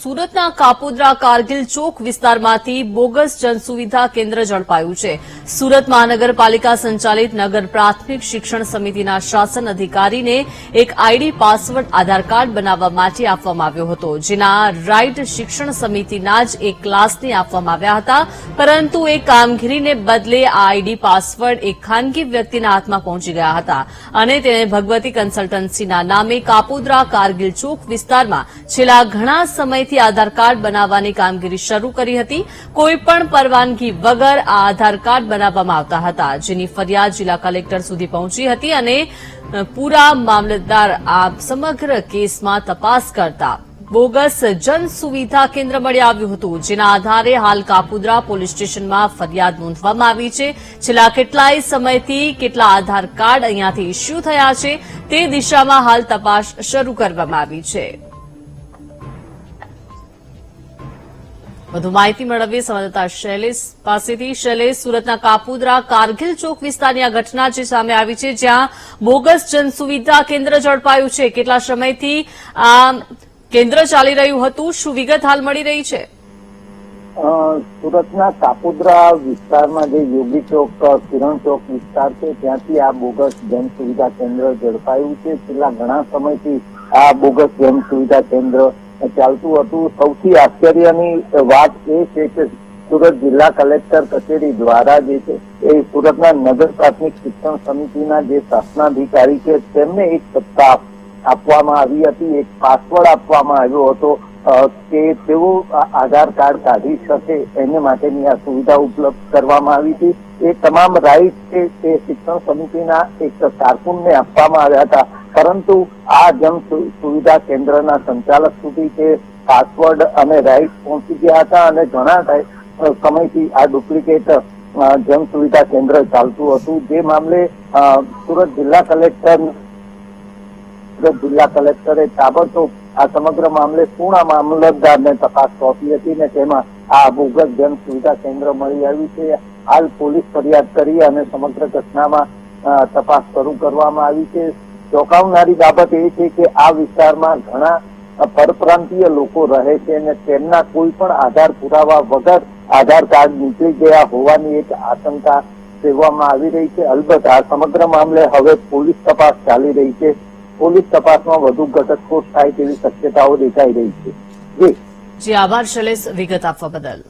સુરતના કાપોદ્રા કારગિલ ચોક વિસ્તારમાંથી બોગસ જનસુવિધા કેન્દ્ર ઝડપાયું છે. સુરત મહાનગરપાલિકા સંચાલિત નગર પ્રાથમિક શિક્ષણ સમિતિના શાસન અધિકારીને એક આઈડી પાસવર્ડ આધાર કાર્ડ બનાવવા માટે આપવામાં આવ્યો હતો, જેના રાઇટ શિક્ષણ સમિતિના જ એક ક્લાસને આપવામાં આવ્યા હતા. પરંતુ એ કામગીરીને બદલે આ આઈડી પાસવર્ડ એક ખાનગી વ્યક્તિના હાથમાં પહોંચી ગયા હતા અને તેણે ભગવતી કન્સલ્ટન્સીના નામે કાપોદ્રા કારગિલ ચોક વિસ્તારમાં છેલ્લા ઘણા સમય આધાર કાર્ડ બનાવવાની કામગીરી શરૂ કરી હતી. કોઈપણ પરવાનગી વગર આ આધાર કાર્ડ બનાવવામાં આવતા હતા, જેની ફરિયાદ જિલ્લા કલેક્ટર સુધી પહોંચી હતી અને પૂરા મામલતદાર આ સમગ્ર કેસમાં તપાસ કરતા બોગસ જન સુવિધા કેન્દ્ર મળી આવ્યું હતું, જેના આધારે હાલ કાપોદ્રા પોલીસ સ્ટેશનમાં ફરિયાદ નોંધવામાં આવી છે. છેલ્લા કેટલાય સમયથી કેટલા આધાર કાર્ડ અહીંયાથી ઇસ્યુ થયા છે તે દિશામાં હાલ તપાસ શરૂ કરવામાં આવી છે. વધુ માહિતી મેળવીએ સંવાદદાતા શૈલેષ પાસેથી. શૈલેષ, સુરતના કાપોદ્રા કારગિલ ચોક વિસ્તારની આ ઘટના જે સામે આવી છે, જ્યાં બોગસ જનસુવિધા કેન્દ્ર ઝડપાયું છે. કેટલા સમયથી આ કેન્દ્ર ચાલી રહ્યું હતું? શું વિગત હાલ મળી રહી છે? સુરતના કાપોદ્રા વિસ્તારમાં જે યોગી ચોક, કિરણ ચોક વિસ્તાર છે, ત્યાંથી આ બોગસ જન સુવિધા કેન્દ્ર ઝડપાયું છે. છેલ્લા ઘણા સમયથી આ બોગસ જન સુવિધા કેન્દ્ર ચાલતું હતું. સૌથી આશ્ચર્યની વાત એ છે કે સુરત જિલ્લા કલેક્ટર કચેરી દ્વારા જે છે એ સુરતના નગર પ્રાથમિક શિક્ષણ સમિતિના જે શાસનાધિકારી છે તેમને એક સત્તા આપવામાં આવી હતી, એક પાસવર્ડ આપવામાં આવ્યો હતો કે તેઓ આધાર કાર્ડ કાઢી શકે એને માટેની આ સુવિધા ઉપલબ્ધ કરવામાં આવી હતી. એ તમામ રાઇટ છે તે શિક્ષણ સમિતિના એક કારકુનને આપવામાં આવ્યા હતા, પરંતુ આ જન સુવિધા કેન્દ્રના સંચાલક સુધી તે પાસવર્ડ અને રાઇટ પહોંચી ગયા હતા અને ઘણા સમયથી આ ડુપ્લિકેટ જન સુવિધા કેન્દ્ર ચાલતું હતું. જે મામલે સુરત જિલ્લા કલેક્ટરે તાબડતોબ આ સમગ્ર મામલે પૂર્ણ મામલતદારને તપાસ સોંપી હતી અને તેમાં આ બોગસ જન સુવિધા કેન્દ્ર મળી આવ્યું છે. હાલ પોલીસ ફરિયાદ કરી અને સમગ્ર ઘટનામાં તપાસ શરૂ કરવામાં આવી છે. ચોંકાવનારી બાબત એ છે કે આ વિસ્તારમાં ઘણા પરપ્રાંતીય લોકો રહે છે અને તેમના કોઈ પણ આધાર પુરાવા વગર આધાર કાર્ડ નીકળી ગયા હોવાની એક આશંકા સેવવામાં આવી રહી છે. અલબત્ત આ સમગ્ર મામલે હવે પોલીસ તપાસ ચાલી રહી છે. પોલીસ તપાસમાં વધુ ઘટસ્ફોટ થાય તેવી શક્યતાઓ દેખાઈ રહી છે. જી આભાર શૈલેષ, વિગત આપવા બદલ.